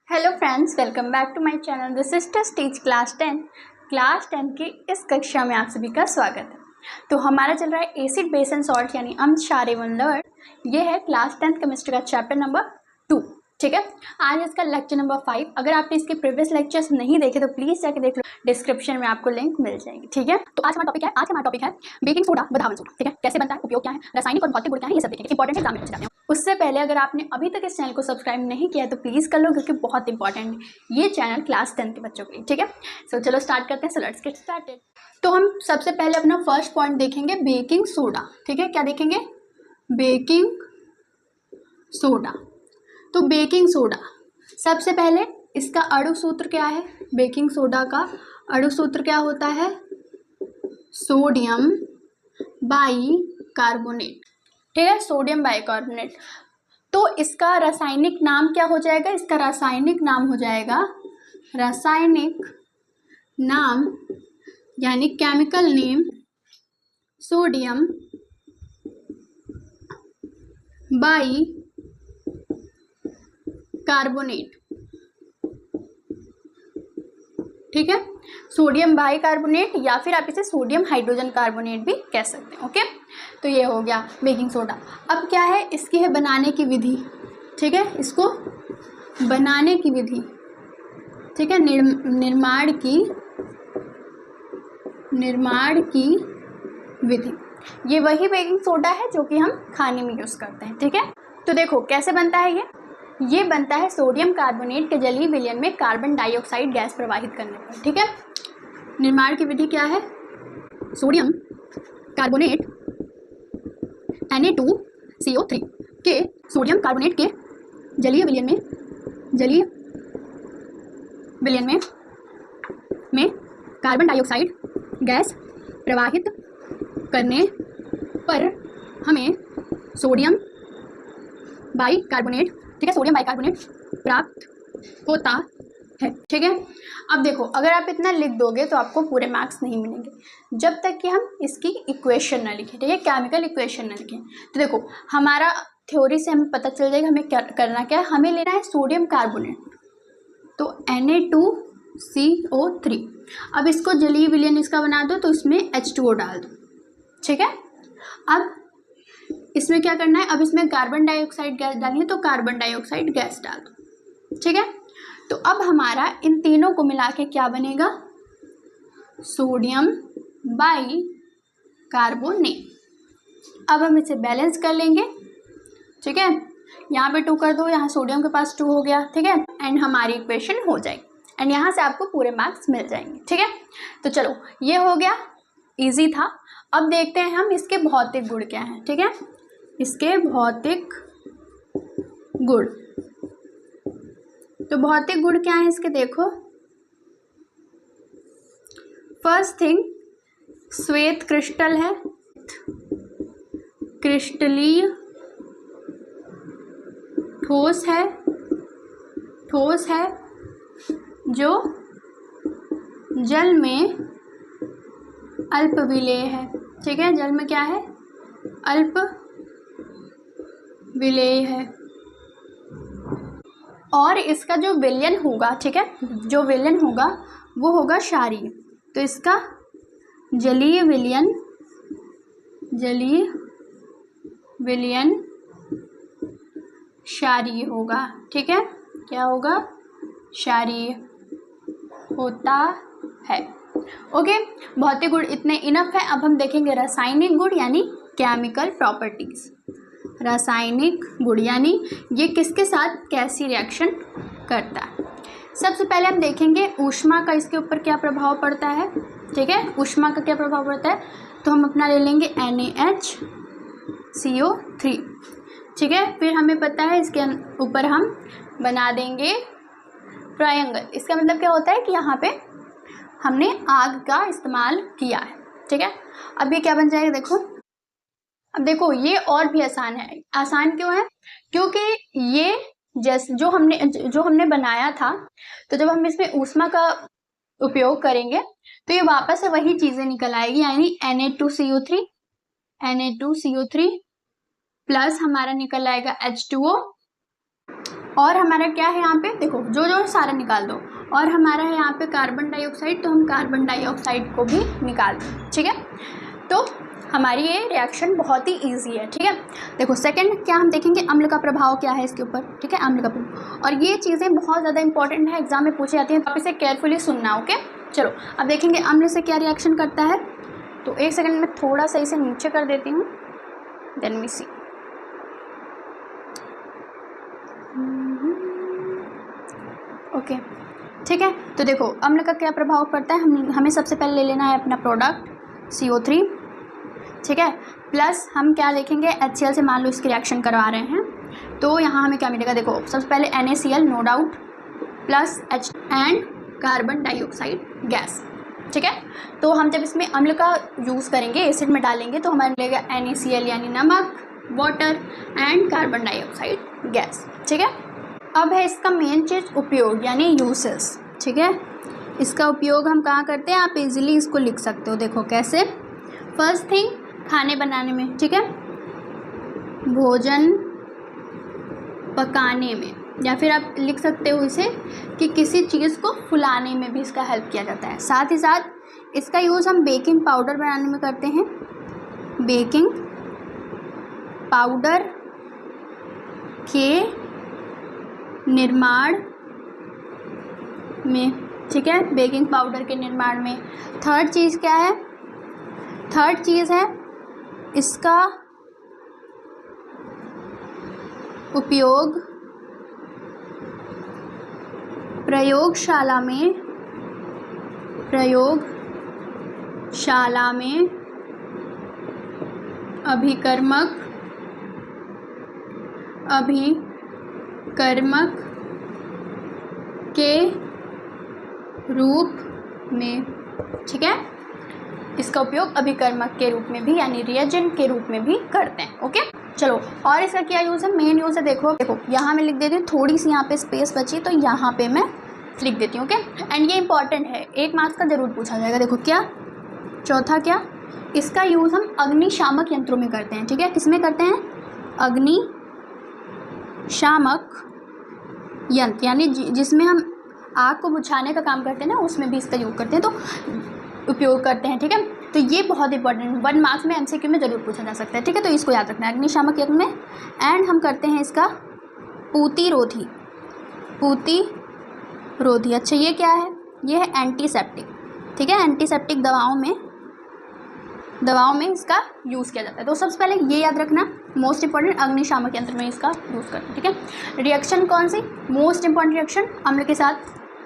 Hello friends, welcome back to my channel the sisters teach class 10। Class 10 की इस कक्षा में आप सभी का स्वागत है। तो हमारा चल रहा है एसिड बेस एंड सॉल्ट यानी अम्ल क्षार एवं लवण। ये है क्लास 10 केमिस्ट्री का चैप्टर नंबर 2। ठीक है, आज इसका लेक्चर नंबर 5। अगर आपने इसके प्रीवियस लेक्चर्स नहीं देखे तो प्लीज़ जाके देख लो, डिस्क्रिप्शन में आपको लिंक मिल जाएगी। ठीक है, तो आज हमारा टॉपिक है बेकिंग सोडा व धावन सोडा। ठीक है, कैसे बनता है, उपयोग क्या है, रासायनिक और भौतिक गुण क्या है, ये सब देखेंगे। इंपॉर्टेंट एग्जाम में पूछे जाते हैं। उससे पहले अगर आपने अभी तक इस चैनल को सब्सक्राइब नहीं किया है तो प्लीज़ कर लो, क्योंकि बहुत इंपॉर्टेंट है ये चैनल क्लास 10 के बच्चों के लिए। ठीक है, सो चलो स्टार्ट करते हैं। So let's get started. तो हम सबसे पहले अपना फर्स्ट पॉइंट देखेंगे, बेकिंग सोडा। ठीक है, क्या देखेंगे? Baking soda. तो बेकिंग सोडा सबसे पहले इसका अणु सूत्र क्या है? बेकिंग सोडा का अणु सूत्र क्या होता है? Sodium bicarbonate. ठीक है, सोडियम बाइकार्बोनेट। तो इसका रासायनिक नाम क्या हो जाएगा? इसका रासायनिक नाम हो जाएगा, रासायनिक नाम यानी केमिकल नेम सोडियम बाइकार्बोनेट। ठीक है, सोडियम बाइकार्बोनेट या फिर आप इसे सोडियम हाइड्रोजन कार्बोनेट भी कह सकते हैं। ओके, तो ये हो गया बेकिंग सोडा। अब क्या है इसकी है बनाने की विधि। ठीक है, इसको बनाने की विधि। ठीक है, निर्माण की विधि। ये वही बेकिंग सोडा है जो कि हम खाने में यूज़ करते हैं। ठीक है, तो देखो कैसे बनता है ये बनता है सोडियम कार्बोनेट के जलीय विलयन में कार्बन डाइऑक्साइड गैस प्रवाहित करने पर। ठीक है, निर्माण की विधि क्या है? सोडियम कार्बोनेट Na2CO3 के सोडियम कार्बोनेट के जलीय विलयन में कार्बन डाइऑक्साइड गैस प्रवाहित करने पर हमें सोडियम बाइकार्बोनेट, ठीक है, सोडियम बाइकार्बोनेट प्राप्त होता है। ठीक है, अब देखो अगर आप इतना लिख दोगे तो आपको पूरे मार्क्स नहीं मिलेंगे जब तक कि हम इसकी इक्वेशन ना लिखें। ठीक है, केमिकल इक्वेशन ना लिखें। तो देखो हमारा थ्योरी से हमें पता चल जाएगा हमें क्या करना क्या है। हमें लेना है सोडियम कार्बोनेट, तो Na2CO3। अब इसको जलीय विलयन इसका बना दो तो इसमें H2O डाल दो। ठीक है, अब इसमें क्या करना है? अब इसमें कार्बन डाइऑक्साइड गैस डालनी है तो कार्बन डाइऑक्साइड गैस डाल दो। ठीक है, तो अब हमारा इन तीनों को मिला के क्या बनेगा? Sodium bicarbonate. अब हम इसे बैलेंस कर लेंगे। ठीक है, यहाँ पे 2 कर दो, यहाँ सोडियम के पास 2 हो गया। ठीक है, एंड हमारी इक्वेशन हो जाएगी एंड यहाँ से आपको पूरे मार्क्स मिल जाएंगे। ठीक है, तो चलो ये हो गया, इजी था। अब देखते हैं हम इसके भौतिक गुण क्या हैं। ठीक है, इसके भौतिक गुण। तो भौतिक गुण क्या है इसके? देखो फर्स्ट थिंग श्वेत क्रिस्टल है, क्रिस्टलीय ठोस है जो जल में अल्प विलेय है। ठीक है, जल में क्या है? अल्प विलेय है। और इसका जो विलयन होगा, ठीक है, जो विलयन होगा वो होगा क्षारीय। तो इसका जलीय विलयन क्षारीय होगा। ठीक है, क्या होगा? क्षारीय होता है। ओके, भौतिक गुण इतने इनफ है। अब हम देखेंगे रासायनिक गुण यानी केमिकल प्रॉपर्टीज। रासायनिक गुण यानी ये किसके साथ कैसी रिएक्शन करता है। सबसे पहले हम देखेंगे ऊष्मा का इसके ऊपर क्या प्रभाव पड़ता है। ठीक है, ऊष्मा का क्या प्रभाव पड़ता है? तो हम अपना ले लेंगे NaHCO3। ठीक है, फिर हमें पता है इसके ऊपर हम बना देंगे ट्रायंगल। इसका मतलब क्या होता है कि यहाँ पे हमने आग का इस्तेमाल किया है। ठीक है, अब ये क्या बन जाएगा? देखो, अब देखो ये और भी आसान है। आसान क्यों है? क्योंकि ये जैसे जो हमने बनाया था, तो जब हम इसमें ऊष्मा का उपयोग करेंगे तो ये वापस से वही चीज़ें निकल आएगी, यानी Na2CO3 प्लस हमारा निकल आएगा H2O और हमारा क्या है यहाँ पे, देखो जो जो सारा निकाल दो। और हमारा है यहाँ पे कार्बन डाइऑक्साइड, तो हम कार्बन डाइऑक्साइड को भी निकाल दें, ठीक है। तो हमारी ये रिएक्शन बहुत ही इजी है, ठीक है। देखो सेकंड क्या हम देखेंगे, अम्ल का प्रभाव क्या है इसके ऊपर, ठीक है, अम्ल का प्रभाव। और ये चीज़ें बहुत ज़्यादा इंपॉर्टेंट है, एग्जाम में पूछी जाती हैं, तो आप इसे केयरफुली सुनना, ओके। चलो अब देखेंगे अम्ल से क्या रिएक्शन करता है। तो एक सेकंड में थोड़ा सा इसे नीचे कर देती हूँ, देन वी सी। ओके ठीक है। तो देखो अम्ल का क्या प्रभाव पड़ता है, हमें सबसे पहले ले लेना है अपना प्रोडक्ट CO3, ठीक है। प्लस हम क्या देखेंगे, HCl से मान लो इसकी रिएक्शन करवा रहे हैं, तो यहाँ हमें क्या मिलेगा, देखो सबसे पहले NaCl no doubt, plus H and carbon dioxide gas, ठीक है। तो हम जब इसमें अम्ल का यूज़ करेंगे, एसिड में डालेंगे, तो हमारे मिलेगा NaCl यानी नमक, water and carbon dioxide gas, ठीक है। अब है इसका मेन चीज़ उपयोग यानी यूसेस, ठीक है। इसका उपयोग हम कहाँ करते हैं, आप इजीली इसको लिख सकते हो, देखो कैसे। फर्स्ट थिंग खाने बनाने में, ठीक है, भोजन पकाने में, या फिर आप लिख सकते हो इसे कि किसी चीज़ को फुलाने में भी इसका हेल्प किया जाता है। साथ ही साथ इसका यूज़ हम बेकिंग पाउडर बनाने में करते हैं, बेकिंग पाउडर के निर्माण में, ठीक है, बेकिंग पाउडर के निर्माण में। थर्ड चीज़ क्या है, थर्ड चीज़ है इसका उपयोग प्रयोगशाला में अभिकर्मक के रूप में, ठीक है। इसका उपयोग अभिकर्मक के रूप में भी यानी रिएजेंट के रूप में भी करते हैं, ओके। चलो और इसका क्या यूज़ है, मेन यूज़ है, देखो यहाँ मैं लिख देती हूँ, थोड़ी सी यहाँ पे स्पेस बची तो यहाँ पे मैं लिख देती हूँ, ओके। एंड ये इंपॉर्टेंट है, 1 मार्क्स का जरूर पूछा जाएगा। देखो क्या, चौथा क्या, इसका यूज़ हम अग्निशामक यंत्रों में करते हैं, ठीक है। किस में करते हैं, अग्निशामक यंत्र यानी जिसमें हम आग को बुझाने का काम करते हैं ना, उसमें भी इसका यूज करते हैं, तो उपयोग करते हैं, ठीक है। तो ये बहुत इंपॉर्टेंट 1 मार्क्स में MCQ में ज़रूर पूछा जा सकता है, ठीक है। तो इसको याद रखना है अग्निशामक यंत्र में। एंड हम करते हैं इसका पूतिरोधी, अच्छा ये क्या है, ये है एंटीसेप्टिक, ठीक है। एंटीसेप्टिक दवाओं में इसका यूज़ किया जाता है। तो सबसे पहले ये याद रखना, मोस्ट इंपॉर्टेंट अग्निशामक यंत्र में इसका यूज़ करते हैं, ठीक है। रिएक्शन कौन सी, मोस्ट इंपॉर्टेंट रिएक्शन अम्ल के साथ,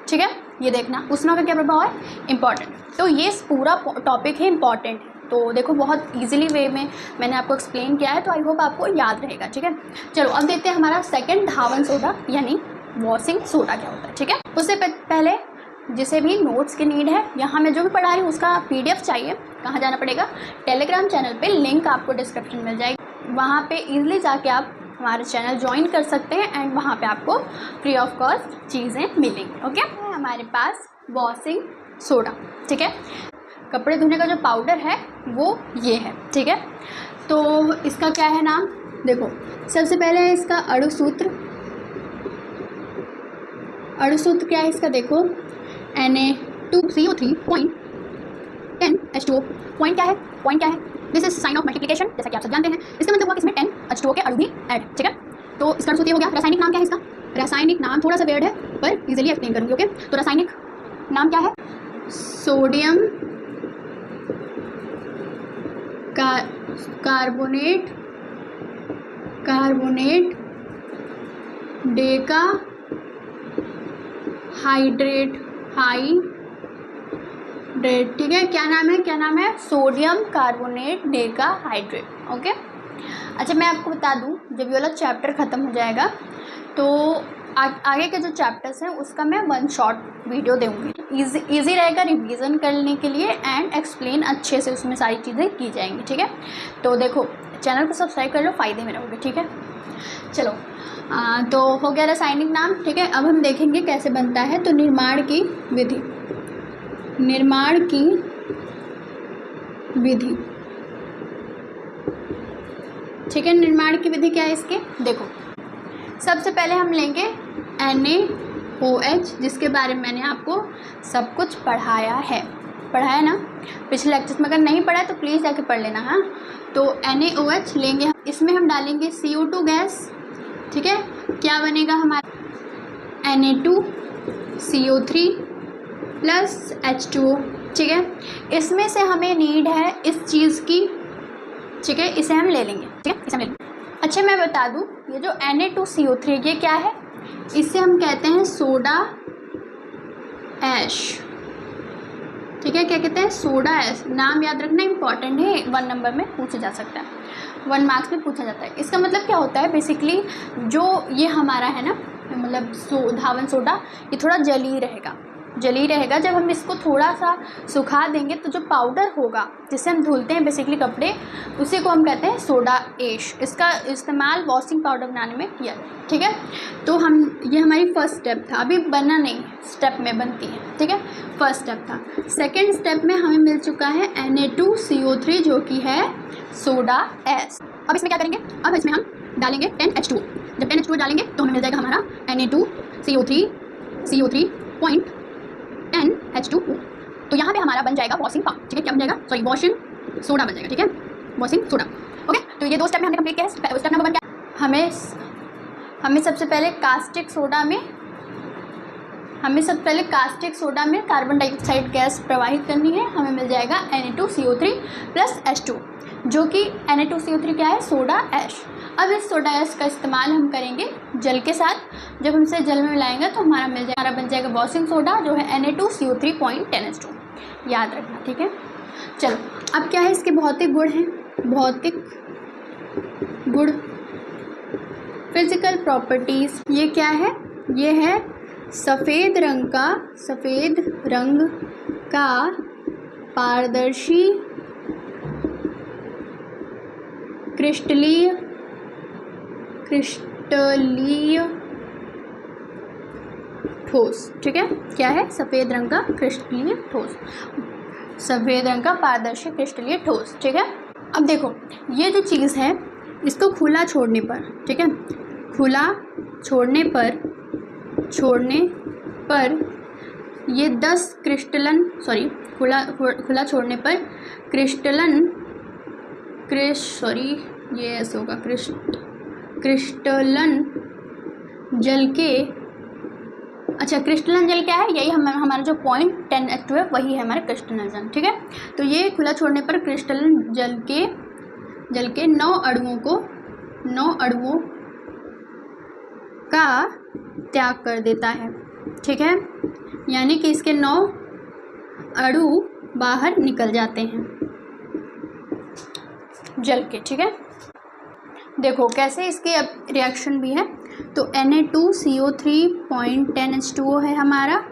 ठीक है, ये देखना। उष्मा का क्या प्रभाव है, इंपॉर्टेंट। तो ये पूरा टॉपिक है इंपॉर्टेंट, तो देखो बहुत इजीली वे में मैंने आपको एक्सप्लेन किया है, तो आई होप आपको याद रहेगा, ठीक है। चलो अब देखते हैं हमारा सेकंड धावन सोडा यानी वॉशिंग सोडा क्या होता है, ठीक है। उससे पहले जिसे भी नोट्स की नीड है, यहाँ मैं जो भी पढ़ा रही हूँ उसका PDF चाहिए, कहाँ जाना पड़ेगा, टेलीग्राम चैनल पे, लिंक आपको डिस्क्रिप्शन मिल जाएगी, वहाँ पे इजीली जाके आप हमारे चैनल ज्वाइन कर सकते हैं एंड वहाँ पे आपको फ्री ऑफ कॉस्ट चीज़ें मिलेंगी, ओके। हमारे पास वॉशिंग सोडा, ठीक है, कपड़े धोने का जो पाउडर है वो ये है, ठीक है। तो इसका क्या है नाम, देखो सबसे पहले है इसका अणुसूत्र क्या है इसका, देखो Na2CO3.10H2O। पॉइंट क्या है, this is sine of multiplication, जैसा कि आप सब जानते हैं। इसका मतलब हुआ कि इसमें 10H2O के अणु भी ऐड, ठीक है। तो इसका सूत्र हो गया। रासायनिक नाम क्या है इसका, रासायनिक नाम थोड़ा सा वेर्ड है पर इजीली एक्सप्लेन करूँगी, ओके। तो रासायनिक नाम क्या है, सोडियम कार्बोनेट डेका हाइड्रेट, ठीक है। क्या नाम है, sodium carbonate Deka hydrate, okay. अच्छा मैं आपको बता दूं, जब ये वाला चैप्टर ख़त्म हो जाएगा तो आगे के जो चैप्टर्स हैं उसका मैं 1 शॉर्ट वीडियो दूँगी, इजी रहेगा रिवीजन करने के लिए एंड एक्सप्लेन अच्छे से उसमें सारी चीज़ें की जाएंगी, ठीक है। तो देखो चैनल को सब्सक्राइब कर लो, फ़ायदे में रहोगे, ठीक है। चलो तो हो गया रासायनिक नाम, ठीक है। अब हम देखेंगे कैसे बनता है। तो निर्माण की विधि, ठीक है। निर्माण की विधि क्या है इसके, देखो सबसे पहले हम लेंगे NaOH, जिसके बारे में मैंने आपको सब कुछ पढ़ाया ना पिछले लेक्चर्स में। अगर नहीं पढ़ा है तो प्लीज़ जाके पढ़ लेना। हाँ, तो NaOH लेंगे, इसमें हम डालेंगे CO2 गैस। ठीक है, क्या बनेगा हमारा Na2CO3 प्लस H2O। ठीक है, इसमें से हमें नीड है इस चीज़ की। ठीक है, इसे हम ले लेंगे। ठीक है, इसे हम ले लेंगे। अच्छा, मैं बता दूं, ये जो Na2CO3 ये क्या है, इसे हम कहते हैं सोडा ऐश। ठीक है, क्या कहते हैं, सोडा ऐश। नाम याद रखना इंपॉर्टेंट है, 1 नंबर में पूछा जा सकता है, 1 मार्क्स में पूछा जाता है। इसका मतलब क्या होता है, बेसिकली जो ये हमारा है ना, मतलब धावन सोडा, ये थोड़ा जली रहेगा। जब हम इसको थोड़ा सा सुखा देंगे तो जो पाउडर होगा जिससे हम धुलते हैं बेसिकली कपड़े, उसी को हम कहते हैं सोडा ऐश। इसका इस्तेमाल वॉशिंग पाउडर बनाने में किया जाए। ठीक है, तो ये हमारी फर्स्ट स्टेप था, अभी बना नहीं, स्टेप में बनती है। ठीक है, फर्स्ट स्टेप था। सेकेंड स्टेप में हमें मिल चुका है Na2CO3 जो कि है सोडा ऐश। अब इसमें क्या करेंगे, अब इसमें हम डालेंगे 10H2O। जब 10H2O डालेंगे तो हमें मिल जाएगा हमारा Na2CO3.10H2O। तो यहाँ पे हमारा बन जाएगा वॉशिंग पाउडर। ठीक है, क्या बन जाएगा, सॉरी वॉशिंग सोडा बन जाएगा। ठीक है, वॉशिंग सोडा। ओके, तो ये 2 स्टेप में हमने कंप्लीट किया है। स्टेप नंबर 1 क्या, हमें सबसे पहले कास्टिक सोडा में कार्बन डाइऑक्साइड गैस प्रवाहित करनी है। हमें मिल जाएगा Na2CO3 प्लस H2, जो कि Na2CO3 क्या है, सोडा ऐश। अब इस सोडा ऐश का इस्तेमाल हम करेंगे जल के साथ। जब हम इसे जल में मिलाएंगे तो हमारा बन जाएगा वॉशिंग सोडा, जो है Na2CO3.10H2। याद रखना। ठीक है, चलो अब क्या है, इसके भौतिक गुण हैं। भौतिक गुण, फिजिकल प्रॉपर्टीज़। ये क्या है, ये है सफ़ेद रंग का पारदर्शी क्रिस्टलीय ठोस। ठीक है, क्या है, सफ़ेद रंग का क्रिस्टलीय ठोस, सफ़ेद रंग का पारदर्शी क्रिस्टलीय ठोस। ठीक है, अब देखो ये जो चीज़ है, इसको खुला छोड़ने पर, ठीक है, खुला छोड़ने पर ये 10 क्रिस्टलन, सॉरी खुला छोड़ने पर ये ऐसे होगा, क्रिस्टलन जल के, अच्छा क्रिस्टलन जल क्या है, यही हमारा जो पॉइंट 10H2 है, वही है हमारा क्रिस्टलन जल। ठीक है, तो ये खुला छोड़ने पर क्रिस्टलन जल के 9 अणुओं का त्याग कर देता है। ठीक है, यानी कि इसके 9 अणु बाहर निकल जाते हैं जल के। ठीक है, देखो कैसे इसके अब रिएक्शन भी है। तो Na2CO3.10H2O है हमारा।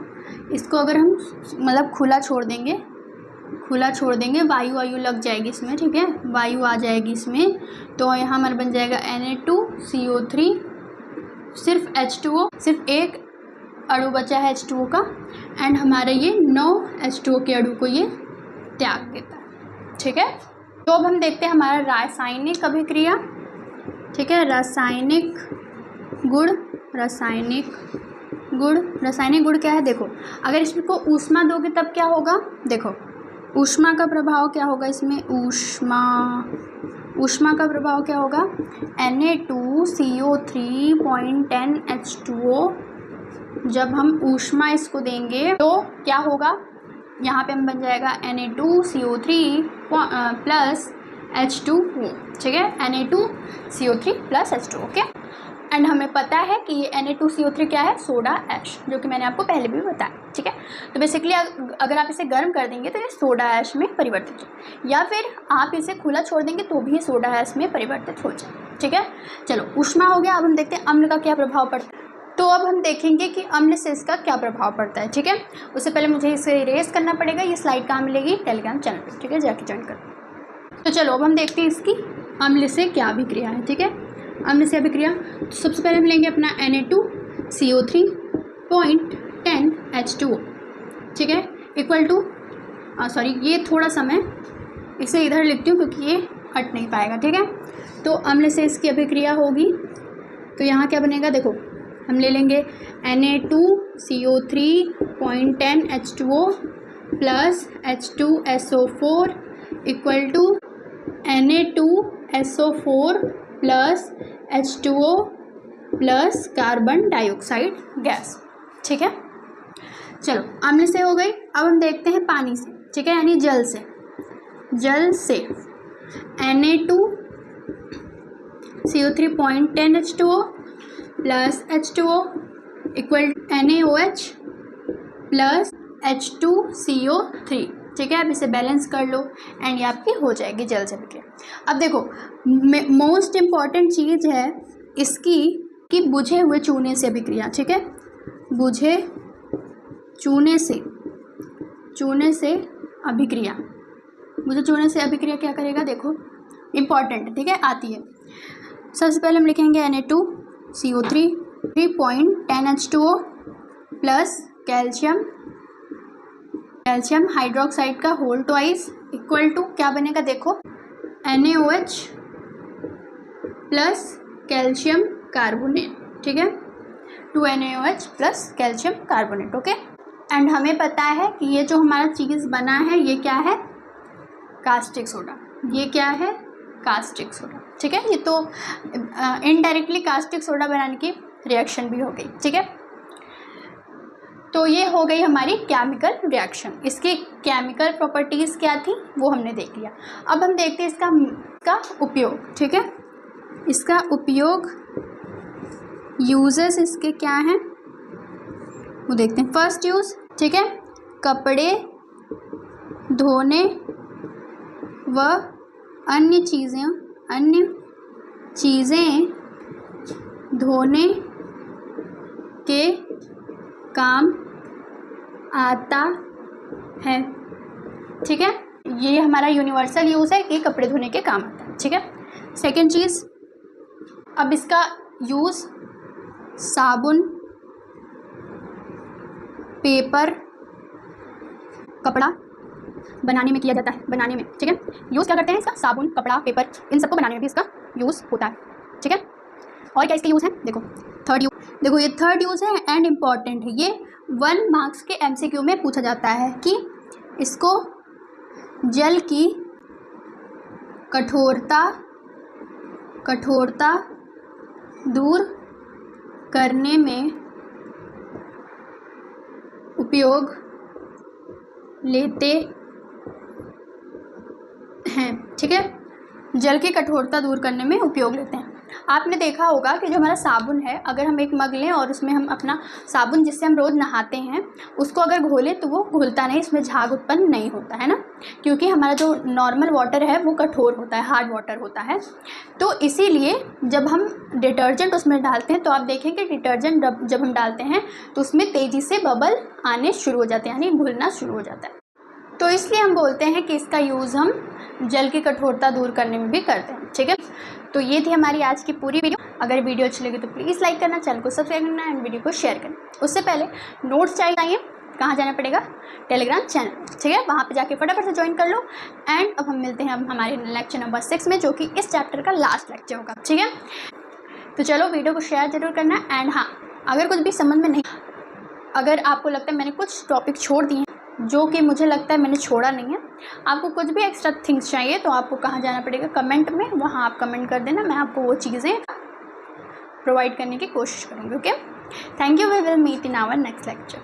इसको अगर हम मतलब खुला छोड़ देंगे, वायु लग जाएगी इसमें। ठीक है, वायु आ जाएगी इसमें, तो यहाँ हमारा बन जाएगा Na2CO3, सिर्फ H2O, सिर्फ एक अणु बचा है H2O का, एंड हमारे ये 9 H2O के अणु को ये त्याग देता है। ठीक है, तो अब हम देखते हैं हमारा रासायनिक अभिक्रिया। ठीक है, रासायनिक गुण क्या है, देखो अगर इसको ऊष्मा दोगे तब क्या होगा, देखो ऊष्मा का प्रभाव क्या होगा इसमें, ऊष्मा का प्रभाव क्या होगा, Na2CO3.10H2O, जब हम ऊष्मा इसको देंगे तो क्या होगा, यहाँ पे हम बन जाएगा Na2CO3 प्लस H2O। ठीक है, Na2CO3 plus H2O। Okay, and हमें पता है कि ये Na2CO3 क्या है, सोडा ऐश, जो कि मैंने आपको पहले भी बताया। ठीक है, तो बेसिकली अगर आप इसे गर्म कर देंगे तो ये सोडा ऐश में परिवर्तित हो, या फिर आप इसे खुला छोड़ देंगे तो भी सोडा ऐश में परिवर्तित हो जाए। ठीक है, चलो ऊष्मा हो गया। अब हम देखते हैं अम्ल का क्या प्रभाव पड़ता है। तो अब हम देखेंगे कि अम्ल से इसका क्या प्रभाव पड़ता है। ठीक है, उससे पहले मुझे इसे इरेज करना पड़ेगा। ये स्लाइड कहाँ मिलेगी, टेलीग्राम चैनल पर। ठीक है, जाके ज्वाइन करो। तो चलो अब हम देखते हैं इसकी अम्ल से क्या अभिक्रिया है। ठीक है, अम्ल से अभिक्रिया, तो सबसे पहले हम लेंगे अपना Na2CO3.10H2O। ठीक है, इक्वल टू, सॉरी ये थोड़ा सा मैं इसे इधर लिखती हूँ क्योंकि ये हट नहीं पाएगा। ठीक है, तो अम्ल से इसकी अभिक्रिया होगी तो यहाँ क्या बनेगा, देखो हम ले लेंगे Na2CO3.10H2O plus H2SO4 equal to Na2SO4 plus H2O plus carbon dioxide gas. ठीक है, चलो आमने से हो गई। अब हम देखते हैं पानी से, ठीक है, यानी जल से। जल से Na2CO3.10H2O plus H2O equal NaOH plus H2CO3। ठीक है, अब इसे बैलेंस कर लो एंड ये आपकी हो जाएगी जल से विक्रिया। अब देखो मोस्ट इम्पॉर्टेंट चीज़ है इसकी कि बुझे हुए चूने से अभिक्रिया। ठीक है, बुझे चूने से अभिक्रिया। मुझे चूने से अभिक्रिया क्या करेगा, देखो इम्पॉर्टेंट, ठीक है, आती है। सबसे पहले हम लिखेंगे Na2CO3.10H2O प्लस कैल्शियम हाइड्रोक्साइड का होल ट्वाइस इक्वल टू क्या बनेगा, देखो NaOH प्लस कैल्शियम कार्बोनेट। ठीक है, 2NaOH plus calcium carbonate. Okay, and हमें पता है कि ये जो हमारा चीज़ बना है ये क्या है, कास्टिक सोडा। ये क्या है, कास्टिक सोडा। ठीक है, ये तो इनडायरेक्टली कास्टिक सोडा बनाने की रिएक्शन भी हो गई। ठीक है, तो ये हो गई हमारी केमिकल रिएक्शन। इसकी केमिकल प्रॉपर्टीज़ क्या थी वो हमने देख लिया। अब हम देखते हैं इसका उपयोग। ठीक है, इसका उपयोग, यूजेस इसके क्या हैं वो देखते हैं। फर्स्ट यूज़, ठीक है, कपड़े धोने व अन्य चीज़ें धोने के काम आता है। ठीक है, ये हमारा यूनिवर्सल यूज़ है कि कपड़े धोने के काम आता है। ठीक है, सेकेंड चीज़, अब इसका यूज़ साबुन, पेपर, कपड़ा बनाने में किया जाता है। बनाने में, ठीक है, यूज़ क्या करते हैं इसका, साबुन, कपड़ा, पेपर, इन सबको बनाने में भी इसका यूज़ होता है। ठीक है, और क्या इसके यूज़ हैं, देखो थर्ड यूज़, देखो ये थर्ड यूज़ है एंड इम्पॉर्टेंट है। ये 1 मार्क्स के MCQ में पूछा जाता है कि इसको जल की कठोरता दूर करने में उपयोग लेते हैं। ठीक है, जल की कठोरता दूर करने में उपयोग लेते हैं। आपने देखा होगा कि जो हमारा साबुन है, अगर हम एक मग लें और उसमें हम अपना साबुन जिससे हम रोज़ नहाते हैं उसको अगर घोलें तो वो घुलता नहीं, इसमें झाग उत्पन्न नहीं होता है ना, क्योंकि हमारा जो नॉर्मल वाटर है वो कठोर होता है, हार्ड वाटर होता है। तो इसीलिए जब हम डिटर्जेंट उसमें डालते हैं तो आप देखेंगे डिटर्जेंट जब हम डालते हैं तो उसमें तेज़ी से बबल आने शुरू हो जाते हैं, यानी घुलना शुरू हो जाता है। तो इसलिए हम बोलते हैं कि इसका यूज़ हम जल की कठोरता दूर करने में भी करते हैं। ठीक है, तो ये थी हमारी आज की पूरी वीडियो। अगर वीडियो अच्छी लगी तो प्लीज़ लाइक करना, चैनल को सब्सक्राइब करना एंड वीडियो को शेयर करना। उससे पहले नोट्स चाहिए, कहाँ जाना पड़ेगा, टेलीग्राम चैनल। ठीक है, वहाँ पे जाके फटाफट से ज्वाइन कर लो। एंड अब हम मिलते हैं अब हमारे लेक्चर नंबर 6 में, जो कि इस चैप्टर का लास्ट लेक्चर होगा। ठीक है, तो चलो वीडियो को शेयर जरूर करना। एंड हाँ, अगर कुछ भी समझ में नहीं, अगर आपको लगता है मैंने कुछ टॉपिक छोड़ दिए हैं जो कि मुझे लगता है मैंने छोड़ा नहीं है, आपको कुछ भी एक्स्ट्रा थिंग्स चाहिए तो आपको कहाँ जाना पड़ेगा, कमेंट में, वहाँ आप कमेंट कर देना, मैं आपको वो चीज़ें प्रोवाइड करने की कोशिश करूँगी। Okay, thank you, we will meet in our next lecture.